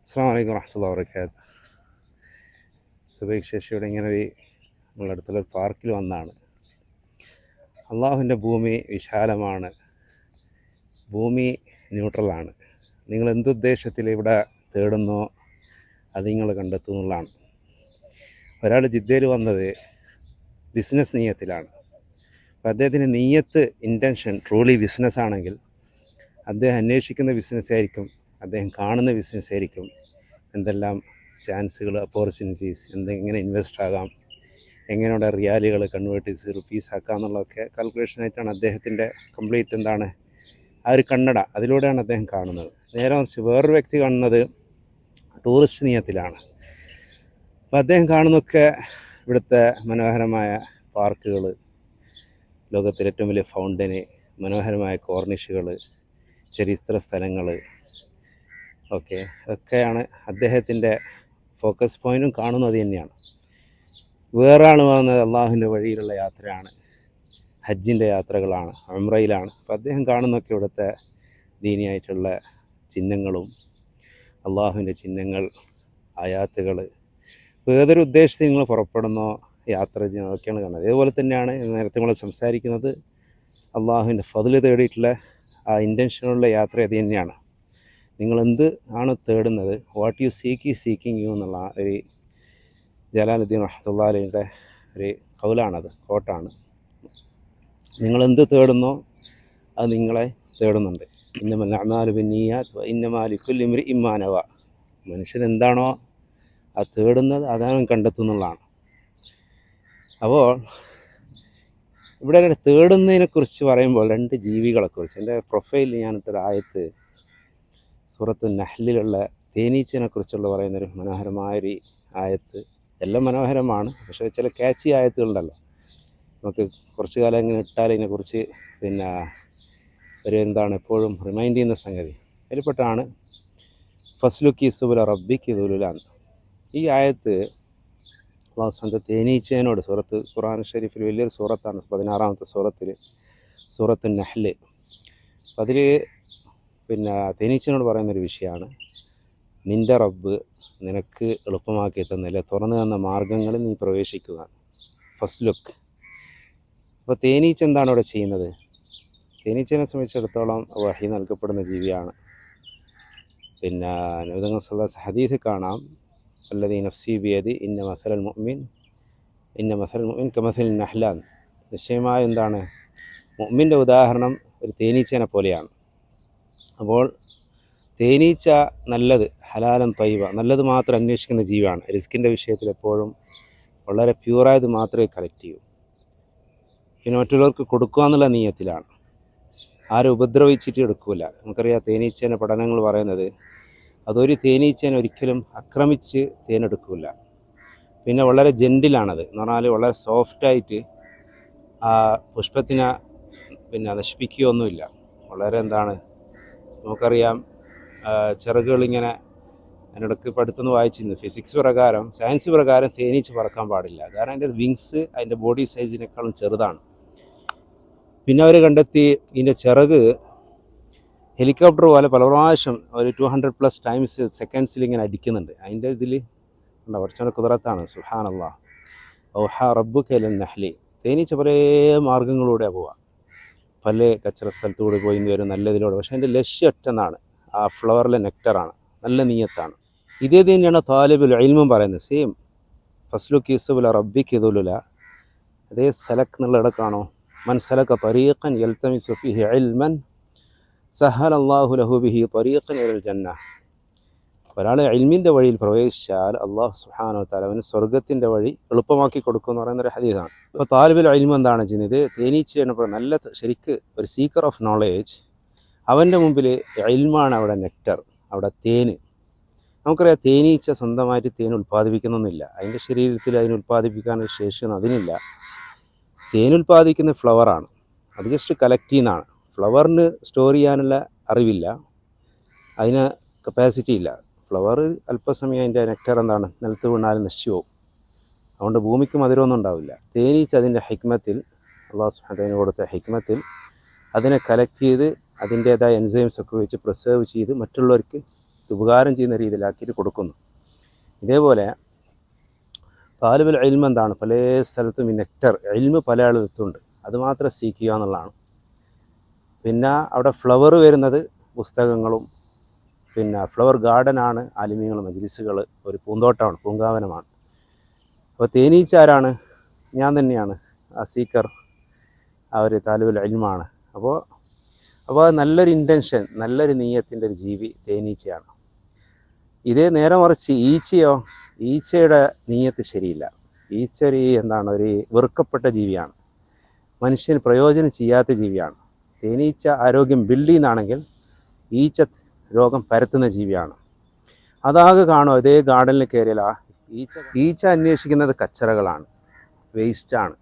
അസ്സലാമു അലൈക്കും വറഹ്മത്തുള്ളാഹി വബറകാതുഹു. സുബൈക്ക് ശേഷം ഇവിടെ ഇങ്ങനെ നമ്മളെ അടുത്തുള്ള പാർക്കിൽ വന്നാണ്. അള്ളാഹുവിൻ്റെ ഭൂമി വിശാലമാണ്, ഭൂമി ന്യൂട്രലാണ്. നിങ്ങൾ എന്തുദ്ദേശത്തിൽ ഇവിടെ തേടുന്നോ അത് നിങ്ങൾ കണ്ടെത്തുന്നതാണ്. ഒരാൾ ജിദ്ദയിൽ വന്നത് ബിസിനസ് നീയത്തിലാണ്. അപ്പോൾ അദ്ദേഹത്തിൻ്റെ നീയത്ത് ഇൻറ്റൻഷൻ ട്രൂലി ബിസിനസ് ആണെങ്കിൽ അദ്ദേഹം അന്വേഷിക്കുന്ന ബിസിനസ് ആയിരിക്കും, അദ്ദേഹം കാണുന്ന ബിസിനസ് ആയിരിക്കും. എന്തെല്ലാം ചാൻസുകൾ, ഓപ്പർച്യൂണിറ്റീസ്, എങ്ങനെ ഇൻവെസ്റ്റ് ആകാം, എങ്ങനെയുള്ള റിയാലുകൾ കൺവേർട്ട് ചെയ്ത് റുപ്പീസ് ആക്കാം എന്നുള്ളതൊക്കെ കാൽക്കുലേഷനായിട്ടാണ് അദ്ദേഹത്തിൻ്റെ കംപ്ലീറ്റ് എന്താണ് ആ ഒരു കണ്ണട, അതിലൂടെയാണ് അദ്ദേഹം കാണുന്നത്. നേരെ മറിച്ച് വേറൊരു വ്യക്തി കാണുന്നത് ടൂറിസ്റ്റ് നീയത്തിലാണ്. അപ്പോൾ അദ്ദേഹം കാണുന്നതൊക്കെ ഇവിടുത്തെ മനോഹരമായ പാർക്കുകൾ, ലോകത്തിലെ ഏറ്റവും വലിയ ഫൗണ്ടന്, മനോഹരമായ കോർണിഷുകൾ, ചരിത്ര സ്ഥലങ്ങൾ, ഓക്കെ, അതൊക്കെയാണ് അദ്ദേഹത്തിൻ്റെ ഫോക്കസ് പോയിൻറ്റും കാണുന്നത് തന്നെയാണ്. വേറെ ആൾ വന്നത് അള്ളാഹുവിൻ്റെ വഴിയിലുള്ള യാത്രയാണ്, ഹജ്ജിൻ്റെ യാത്രകളാണ്, ഉംറയിലാണ്. അപ്പോൾ അദ്ദേഹം കാണുന്നതൊക്കെ ഇവിടുത്തെ ദീനിയായിട്ടുള്ള ചിഹ്നങ്ങളും അള്ളാഹുവിൻ്റെ ചിഹ്നങ്ങൾ, ആയാത്തുകൾ. ഏതൊരു ഉദ്ദേശത്തിൽ നിങ്ങൾ പുറപ്പെടുന്നോ യാത്ര ചെയ്യുന്നോ അതൊക്കെയാണ് കാണുന്നത്. അതേപോലെ തന്നെയാണ് നേരത്തെ നമ്മൾ സംസാരിക്കുന്നത്, അള്ളാഹുവിൻ്റെ ഫضل തേടിയിട്ടുള്ള ആ ഇൻറ്റൻഷനുള്ള യാത്ര അത് തന്നെയാണ്. നിങ്ങളെന്ത് ആണ് തേടുന്നത്, വാട്ട് യു സീക്ക് ഈ സീക്കിങ് യു എന്നുള്ള ഒരു ജലാലുദ്ദീൻ റഹ്മത്തുള്ളാഹി അലൈഹിയുടെ ഒരു ഖൗലാണത്, കോട്ടാണ്. നിങ്ങളെന്ത് തേടുന്നോ അത് നിങ്ങളെ തേടുന്നുണ്ട്. ഇന്നമൽ അഅ്മാലു ബിന്നിയ്യാത്ത് വ ഇന്നമാ ലികുല്ലി ഇംറിഇൻ മാ നവ. മനുഷ്യൻ എന്താണോ ആ തേടുന്നത് അതാണ് കണ്ടെത്തുന്നുള്ളതാണ്. അപ്പോൾ ഇവിടെ തേടുന്നതിനെക്കുറിച്ച് പറയുമ്പോൾ രണ്ട് ജീവികളെക്കുറിച്ച് എൻ്റെ പ്രൊഫൈലിൽ ഞാനിട്ടൊരു ആയത്ത് സൂറത്തു നഹ്ലിലുള്ള തേനീച്ചനെക്കുറിച്ചുള്ള പറയുന്നൊരു മനോഹരമായൊരു ആയത്ത്. എല്ലാം മനോഹരമാണ്, പക്ഷേ ചില ക്യാച്ചി ആയത്തുകളുണ്ടല്ലോ, നമുക്ക് കുറച്ച് കാലം ഇങ്ങനെ ഇട്ടാൽ ഇതിനെക്കുറിച്ച് ഒരു എന്താണ് എപ്പോഴും റിമൈൻഡ് ചെയ്യുന്ന സംഗതി. അതിൽപ്പെട്ടാണ് ഫസ്ലുക്കി സുബുല റബ്ബിക്ക് ദുലുലാൻ. ഈ ആയത്ത് അല്ലാഹു സ്വന്തം തേനീച്ചേനോട്, സൂറത്ത് ഖുർആൻ ഷരീഫിൽ വലിയൊരു സൂറത്താണ്, 16-ാമത്തെ സൂറത്തിൽ, സൂറത്തു നഹ്ല്. അതിൽ തേനീച്ചനോട് പറയുന്നൊരു വിഷയമാണ്, നിൻ്റെ റബ്ബ് നിനക്ക് എളുപ്പമാക്കി തന്നില്ല, തുറന്നു തന്ന മാർഗങ്ങളിൽ നീ പ്രവേശിക്കുക. ഫസ്ലുക്ക്. അപ്പോൾ തേനീച്ച എന്താണ് ഇവിടെ ചെയ്യുന്നത്? തേനീച്ചനെ സംബന്ധിച്ചിടത്തോളം വഹി നൽകപ്പെടുന്ന ജീവിയാണ്. നബി തങ്ങൾ സല്ലല്ലാഹു അലൈഹി വസല്ലം ഹദീസിൽ കാണാം, വല്ലദീ നഫ്സി ബിയദി ഇന്ന മസലൽ മുഅ്മിൻ കമസലിൻ നഹ്ലാൻ. നിശ്ചയമായ എന്താണ്, മുഅ്മിൻ്റെ ഉദാഹരണം ഒരു തേനീച്ചനെ പോലെയാണ്. അപ്പോൾ തേനീച്ച നല്ലത്, ഹലാലൻ തയ്യിബ, നല്ലത് മാത്രം അന്വേഷിക്കുന്ന ജീവിയാണ്. റിസ്കിൻ്റെ വിഷയത്തിൽ എപ്പോഴും വളരെ പ്യൂറായത് മാത്രമേ കളക്ട് ചെയ്യൂ. പിന്നെ മറ്റുള്ളവർക്ക് കൊടുക്കുക എന്നുള്ള നീയത്തിലാണ്, ആരും ഉപദ്രവിച്ചിട്ട് എടുക്കില്ല. നമുക്കറിയാം തേനീച്ചേൻ്റെ പഠനങ്ങൾ പറയുന്നത് അതൊരു തേനീച്ചേനെ ഒരിക്കലും ആക്രമിച്ച് തേനെടുക്കില്ല. പിന്നെ വളരെ ജെൻറ്റിലാണത്, എന്ന് പറഞ്ഞാൽ വളരെ സോഫ്റ്റായിട്ട് ആ പുഷ്പത്തിനെ നശിപ്പിക്കുകയൊന്നുമില്ല. വളരെ എന്താണ്, നമുക്കറിയാം ചിറകുകളിങ്ങനെ അതിനിടയ്ക്ക് പഠിത്തം വായിച്ചിരുന്നു, ഫിസിക്സ് പ്രകാരം, സയൻസ് പ്രകാരം തേനീച്ച പറക്കാൻ പാടില്ല. കാരണം അതിൻ്റെ വിങ്സ് അതിൻ്റെ ബോഡി സൈസിനേക്കാളും ചെറുതാണ്. പിന്നെ അവർ കണ്ടെത്തി ഇതിൻ്റെ ചിറക് ഹെലികോപ്റ്റർ പോലെ പല പ്രാവശ്യം ഒരു 200+ ടൈംസ് സെക്കൻഡ്സിൽ ഇങ്ങനെ അടിക്കുന്നുണ്ട്. അതിൻ്റെ ഇതിൽ കുറച്ചുകൂടെ കുതിരത്താണ്. സുബ്ഹാനല്ലാഹ്. ഔഹ റബ്ബുക ഇലൻ നഹ്ലി. തേനീച്ച പല മാർഗങ്ങളിലൂടെ പോവാം, പല കച്ചറ സ്ഥലത്തൂടെ പോയി വരും, നല്ലതിലൂടെ. പക്ഷേ അതിൻ്റെ ലക്ഷ്യം ഒറ്റന്നാണ്, ആ ഫ്ലവറിലെ നെക്ടറാണ്, നല്ല നീയത്താണ്. ഇതേ തന്നെയാണ് താലിബുൽ ഇൽമും പറയുന്നത്. സെയിം ഫസ്ലുക്കി സുബുല റബ്ബിക്ക് ദുലുല. അതേ സലക്ക് എന്നുള്ള ഇടക്കാണോ, മൻ സലക തരീഖൻ യൽതമിസു ഫീഹി ഇൽമൻ സഹലല്ലാഹു ലഹു ബിഹി തരീഖൻ ഇലൽ ജന്ന. ഒരാൾ ഇൽമിൻ്റെ വഴിയിൽ പ്രവേശിച്ചാൽ അള്ളാഹു സുബ്ഹാനഹു വ തആല അവന് സ്വർഗത്തിൻ്റെ വഴി എളുപ്പമാക്കി കൊടുക്കുമെന്ന് പറയുന്നൊരു ഹദീസാണ്. അപ്പോൾ താലിബുൽ ഇൽമ് എന്താണ് ചെയ്യുന്നത്? തേനീച്ചയാണ് നല്ല ശരിക്ക് ഒരു സീക്കർ ഓഫ് നോളേജ്. അവൻ്റെ മുമ്പിൽ ഇൽമാണ് അവിടെ നെക്ടർ, അവിടെ തേന്. നമുക്കറിയാം തേനീച്ച സ്വന്തമായിട്ട് തേൻ ഉൽപ്പാദിപ്പിക്കുന്നൊന്നുമില്ല, അതിൻ്റെ ശരീരത്തിൽ അതിന് ഉൽപ്പാദിപ്പിക്കാനൊരു ശേഷിയൊന്നും അതിനില്ല. തേൻ ഉൽപ്പാദിക്കുന്ന ഫ്ലവറാണ്, അത് ജസ്റ്റ് കളക്ട് ചെയ്യുന്നതാണ്. ഫ്ലവറിന് സ്റ്റോർ ചെയ്യാനുള്ള അറിവില്ല, അതിന് കപ്പാസിറ്റി ഇല്ല. ഫ്ലവർ അല്പസമയം അതിൻ്റെ നെക്ടർ എന്താണ് നിലത്ത് വീണാലും നശിച്ചു പോകും. അതുകൊണ്ട് ഭൂമിക്ക് മധുരമൊന്നും ഉണ്ടാവില്ല. തേനീച്ച അതിൻ്റെ ഹിക്മത്തിൽ, അല്ലാഹു സുബ്ഹാനഹു വ തആല കൊടുത്ത ഹിക്മത്തിൽ അതിനെ കളക്ട് ചെയ്ത് അതിൻ്റേതായ എൻസൈംസ് ഒക്കെ വെച്ച് പ്രിസർവ് ചെയ്ത് മറ്റുള്ളവർക്ക് ഉപകാരം ചെയ്യുന്ന രീതിയിലാക്കിയിട്ട് കൊടുക്കുന്നു. ഇതേപോലെ താലിബുൽ ഇൽമ് എന്താണ്, പല സ്ഥലത്തും ഈ നെക്ടർ ഇൽമ് പല ആളുകൾക്കുണ്ട്, അത് മാത്രം സീക്കുക എന്നുള്ളതാണ്. പിന്നെ അവിടെ ഫ്ലവർ വരുന്നത് പുസ്തകങ്ങളും, പിന്നെ ഫ്ലവർ ഗാർഡനാണ് ആലിമീങ്ങൾ, മജ്ലിസുകൾ, ഒരു പൂന്തോട്ടമാണ്, പൂങ്കാവനമാണ്. അപ്പോൾ തേനീച്ച ആരാണ്? ഞാൻ തന്നെയാണ് ആ സീക്കർ, ആ ഒരു താലിബുൽ ഇൽമാണ്. അപ്പോൾ നല്ലൊരു ഇൻറ്റൻഷൻ, നല്ലൊരു നീയത്തിൻ്റെ ഒരു ജീവി തേനീച്ചയാണ്. ഇതേ നേരെ മറിച്ച് ഈച്ചയുടെ നീയത്ത് ശരിയില്ല. ഈച്ച ഒരു വെറുക്കപ്പെട്ട ജീവിയാണ്, മനുഷ്യന് പ്രയോജനം ചെയ്യാത്ത ജീവിയാണ്. തേനീച്ച ആരോഗ്യം ബിൽഡ് ചെയ്യുന്നതാണെങ്കിൽ ഈച്ച രോഗം പരത്തുന്ന ജീവിയാണ്. അതാകെ കാണുമോ ഇതേ ഗാർഡനിൽ കയറിയാൽ ഈച്ച അന്വേഷിക്കുന്നത് കച്ചറകളാണ്, വേസ്റ്റാണ്.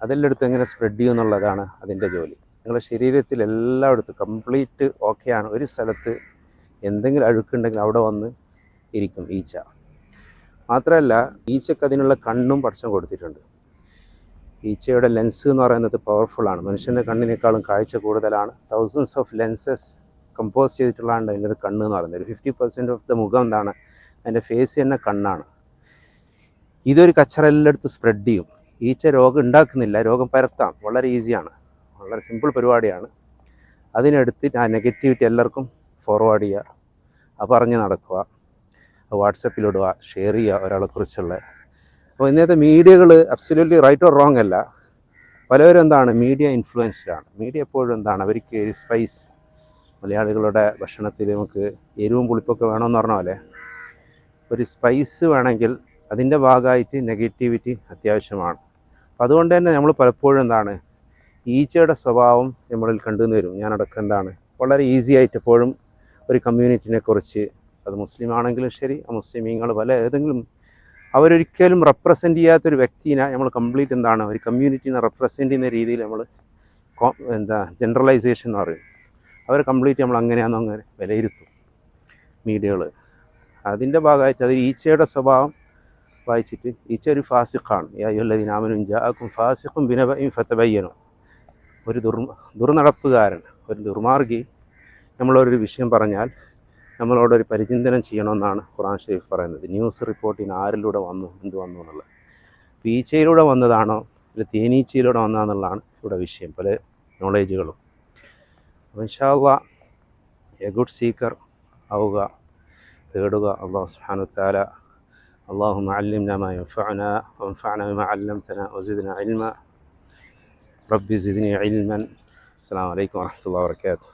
അതെല്ലായിടത്തും എങ്ങനെ സ്പ്രെഡ് ചെയ്യും എന്നുള്ളതാണ് അതിൻ്റെ ജോലി. നിങ്ങളുടെ ശരീരത്തിൽ എല്ലായിടത്തും കംപ്ലീറ്റ് ഓക്കെയാണ്. ഒരു സ്ഥലത്ത് എന്തെങ്കിലും അഴുക്കുണ്ടെങ്കിൽ അവിടെ വന്ന് ഇരിക്കും ഈച്ച. മാത്രമല്ല ഈച്ചക്ക് അതിനുള്ള കണ്ണും പടച്ചവൻ കൊടുത്തിട്ടുണ്ട്. ഈച്ചയുടെ ലെൻസ് എന്ന് പറയുന്നത് പവർഫുള്ളാണ്. മനുഷ്യൻ്റെ കണ്ണിനേക്കാളും കാഴ്ച കൂടുതലാണ്. തൗസൻഡ്സ് ഓഫ് ലെൻസസ് കമ്പോസ് ചെയ്തിട്ടുള്ളതാണ് അതിൻ്റെ ഒരു കണ്ണ് എന്ന് പറയുന്നത്. ഒരു 50% ഓഫ് ദ മുഖം എന്താണ്, അതിൻ്റെ ഫേസ് തന്നെ കണ്ണാണ്. ഇതൊരു കച്ചറ എല്ലായിടത്തും സ്പ്രെഡ് ചെയ്യും. ഈച്ച രോഗം ഉണ്ടാക്കുന്നില്ല, രോഗം പരത്താം. വളരെ ഈസിയാണ്, വളരെ സിമ്പിൾ പരിപാടിയാണ്. അതിനെടുത്തിട്ട് ആ നെഗറ്റിവിറ്റി എല്ലാവർക്കും ഫോർവേഡ് ചെയ്യുക, അത് പറഞ്ഞ് നടക്കുക, വാട്സപ്പിലിടുക, ഷെയർ ചെയ്യുക ഒരാളെക്കുറിച്ചുള്ള. അപ്പോൾ ഇന്നത്തെ മീഡിയകൾ അബ്സല്യൂട്ട്ലി റൈറ്റ് ഓർ റോങ് അല്ല. പലവരും എന്താണ്, മീഡിയ ഇൻഫ്ലുവൻസ്ഡാണ്. മീഡിയ എപ്പോഴും എന്താണ്, അവർക്ക് സ്പൈസ്, മലയാളികളുടെ ഭക്ഷണത്തിൽ നമുക്ക് എരിവും പുളിപ്പൊക്കെ വേണമെന്ന് പറഞ്ഞ പോലെ ഒരു സ്പൈസ് വേണമെങ്കിൽ അതിൻ്റെ ഭാഗമായിട്ട് നെഗറ്റിവിറ്റി അത്യാവശ്യമാണ്. അപ്പോൾ അതുകൊണ്ട് തന്നെ നമ്മൾ പലപ്പോഴും എന്താണ്, ഈച്ചയുടെ സ്വഭാവം നമ്മളിൽ കണ്ടുവന്ന് വരും. ഞാനടക്കം എന്താണ്, വളരെ ഈസി ആയിട്ട് എപ്പോഴും ഒരു കമ്മ്യൂണിറ്റിനെ കുറിച്ച്, അത് മുസ്ലിം ആണെങ്കിലും ശരി, മുസ്ലിമീങ്ങൾ പല ഏതെങ്കിലും, അവരൊരിക്കലും റെപ്രസെൻ്റ് ചെയ്യാത്തൊരു വ്യക്തിനെ നമ്മൾ കംപ്ലീറ്റ് എന്താണ്, ഒരു കമ്മ്യൂണിറ്റീനെ റെപ്രസെൻ്റ് ചെയ്യുന്ന രീതിയിൽ നമ്മൾ ജനറലൈസേഷൻ എന്ന് പറയും. അവർ കംപ്ലീറ്റ് നമ്മൾ അങ്ങനെയാണെന്നോ അങ്ങനെ വിലയിരുത്തും മീഡിയകൾ. അതിൻ്റെ ഭാഗമായിട്ട് അത് ഈച്ചയുടെ സ്വഭാവം വായിച്ചിട്ട്, ഈച്ച ഒരു ഫാസിഖാണ്. യാ അയ്യുഹല്ലദീന ആമനൂ ഇൻ ജാഅക്കും ഫാസിഖുൻ ബിനബഇൻ ഫതബയ്യനു. ഒരു ദുർനടപ്പുകാരൻ, ഒരു ദുർമാർഗി നമ്മളൊരു വിഷയം പറഞ്ഞാൽ നമ്മളോടൊരു പരിചിന്തനം ചെയ്യണമെന്നാണ് ഖുർആൻ ഷരീഫ് പറയുന്നത്. ന്യൂസ് റിപ്പോർട്ടിന് ആരിലൂടെ വന്നു, എന്ത് വന്നു എന്നുള്ളത്. ഈച്ചയിലൂടെ വന്നതാണോ അല്ല തേനീച്ചയിലൂടെ വന്നതാണെന്നുള്ളതാണ് ഇവിടെ വിഷയം, പല നോളേജുകളും. അപ്പോൾ ഇൻഷാ അല്ലാഹ് എ ഗുഡ് സീക്കർ ആവുക, തേടുക. അല്ലാഹു സുബ്ഹാനഹു വ തആല അല്ലാഹുമ്മ അല്ലിംനാ മാ യൻഫഉനാ വൻഫഅനാ ബിമാ അല്ലംതനാ വസിദ്നാ ഇൽമാ റബ്ബി സിദ്നി ഇൽമൻ. അസ്സലാമു അലൈക്കും വറഹ്മത്തുള്ളാഹി വബറകാതുഹു.